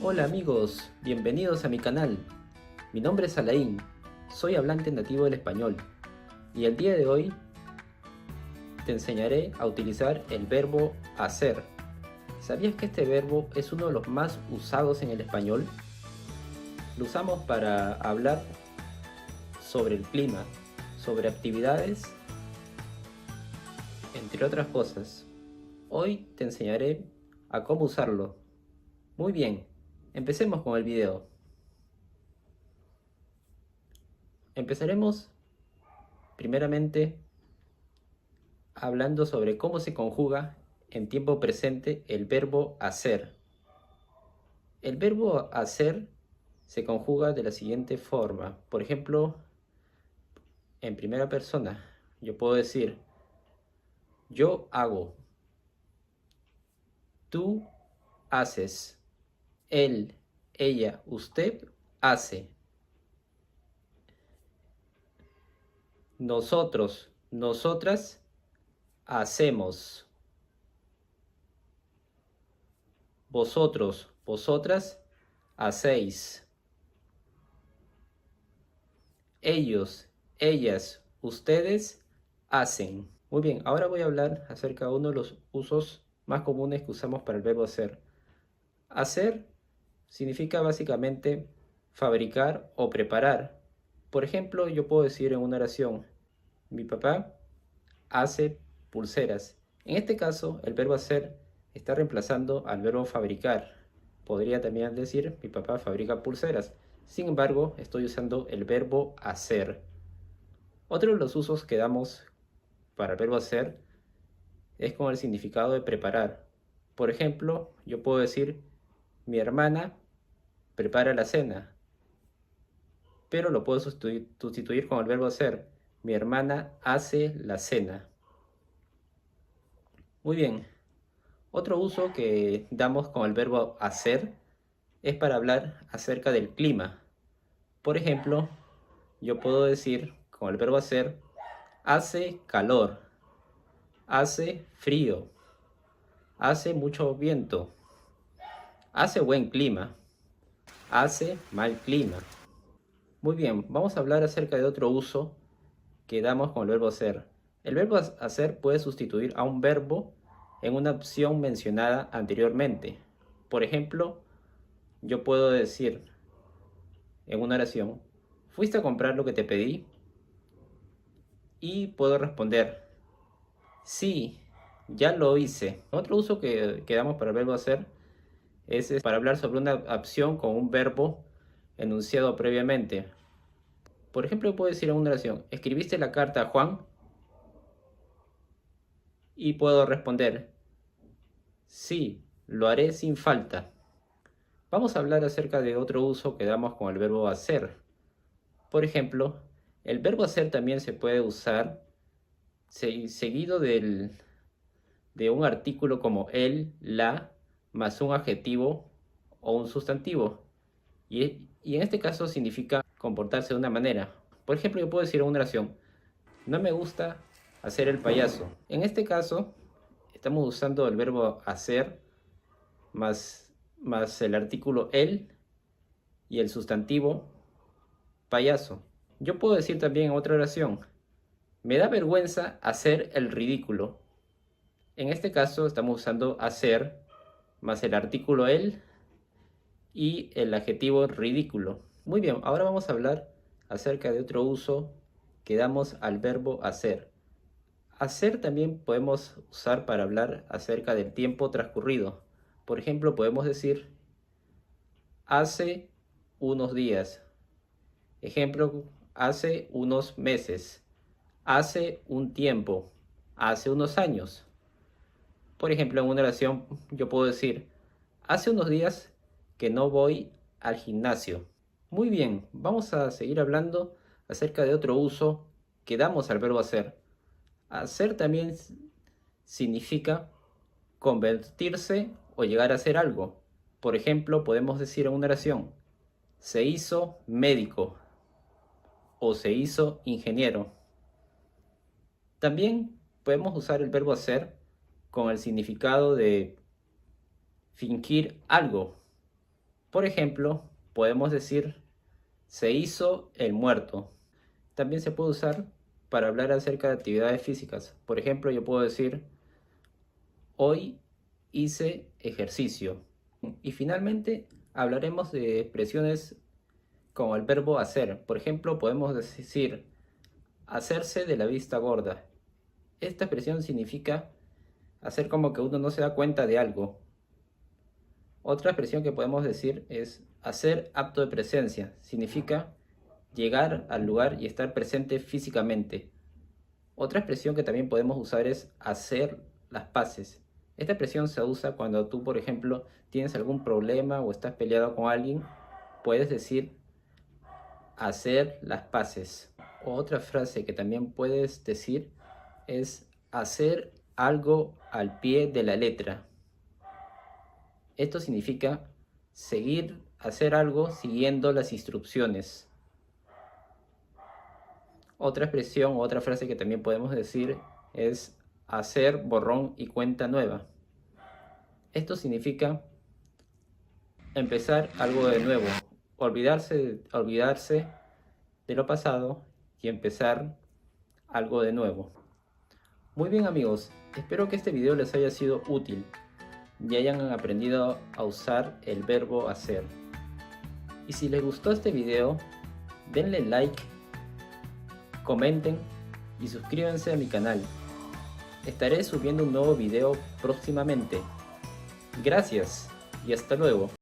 Hola amigos, bienvenidos a mi canal. Mi nombre es Alain, soy hablante nativo del español y el día de hoy te enseñaré a utilizar el verbo hacer. ¿Sabías que este verbo es uno de los más usados en el español? Lo usamos para hablar sobre el clima, sobre actividades, entre otras cosas. Hoy te enseñaré a cómo usarlo. Muy bien, empecemos con el video. Empezaremos primeramente hablando sobre cómo se conjuga en tiempo presente el verbo hacer. El verbo hacer se conjuga de la siguiente forma. Por ejemplo, en primera persona, yo puedo decir, yo hago, tú haces, él, ella, usted hace, nosotros, nosotras hacemos, vosotros, vosotras hacéis, ellos, ellas, ustedes hacen. Muy bien, ahora voy a hablar acerca de uno de los usos más comunes que usamos para el verbo hacer. Hacer significa básicamente fabricar o preparar. Por ejemplo, yo puedo decir en una oración, mi papá hace pulseras. En este caso, el verbo hacer está reemplazando al verbo fabricar. Podría también decir, mi papá fabrica pulseras. Sin embargo, estoy usando el verbo hacer. Otro de los usos que damos para el verbo hacer es con el significado de preparar. Por ejemplo, yo puedo decir, mi hermana prepara la cena, pero lo puedo sustituir con el verbo hacer. Mi hermana hace la cena. Muy bien. Otro uso que damos con el verbo hacer es para hablar acerca del clima. Por ejemplo, yo puedo decir con el verbo hacer, hace calor, hace frío, hace mucho viento, hace buen clima, hace mal clima. Muy bien, vamos a hablar acerca de otro uso que damos con el verbo hacer. El verbo hacer puede sustituir a un verbo en una opción mencionada anteriormente. Por ejemplo, yo puedo decir en una oración, ¿fuiste a comprar lo que te pedí? Y puedo responder, sí, ya lo hice. Otro uso que damos para el verbo hacer es para hablar sobre una acción con un verbo enunciado previamente. Por ejemplo, puedo decir en una oración, ¿escribiste la carta a Juan? Y puedo responder, sí, lo haré sin falta. Vamos a hablar acerca de otro uso que damos con el verbo hacer. Por ejemplo, el verbo hacer también se puede usar seguido de un artículo como el, la, más un adjetivo o un sustantivo. Y en este caso significa comportarse de una manera. Por ejemplo, yo puedo decir en una oración, no me gusta hacer el payaso. En este caso, estamos usando el verbo hacer más el artículo el y el sustantivo payaso. Yo puedo decir también en otra oración, me da vergüenza hacer el ridículo. En este caso estamos usando hacer más el artículo el y el adjetivo ridículo. Muy bien, ahora vamos a hablar acerca de otro uso que damos al verbo hacer. Hacer también podemos usar para hablar acerca del tiempo transcurrido. Por ejemplo, podemos decir hace unos días. Ejemplo, hace unos meses. Hace un tiempo. Hace unos años. Por ejemplo, en una oración yo puedo decir, hace unos días que no voy al gimnasio. Muy bien, vamos a seguir hablando acerca de otro uso que damos al verbo hacer. Hacer también significa convertirse o llegar a ser algo. Por ejemplo, podemos decir en una oración, se hizo médico o se hizo ingeniero. También podemos usar el verbo hacer con el significado de fingir algo. Por ejemplo, podemos decir se hizo el muerto. También se puede usar para hablar acerca de actividades físicas. Por ejemplo, yo puedo decir hoy hice ejercicio. Y finalmente hablaremos de expresiones como el verbo hacer. Por ejemplo, podemos decir hacerse de la vista gorda. Esta expresión significa hacer como que uno no se da cuenta de algo. Otra expresión que podemos decir es hacer acto de presencia. Significa llegar al lugar y estar presente físicamente. Otra expresión que también podemos usar es hacer las paces. Esta expresión se usa cuando tú, por ejemplo, tienes algún problema o estás peleado con alguien. Puedes decir hacer las paces. Otra frase que también puedes decir es hacer algo al pie de la letra. Esto significa hacer algo siguiendo las instrucciones. Otra expresión, otra frase que también podemos decir es hacer borrón y cuenta nueva. Esto significa empezar algo de nuevo, olvidarse de lo pasado y empezar algo de nuevo. Muy bien amigos, espero que este video les haya sido útil y hayan aprendido a usar el verbo hacer. Y si les gustó este video, denle like, comenten y suscríbanse a mi canal. Estaré subiendo un nuevo video próximamente. Gracias y hasta luego.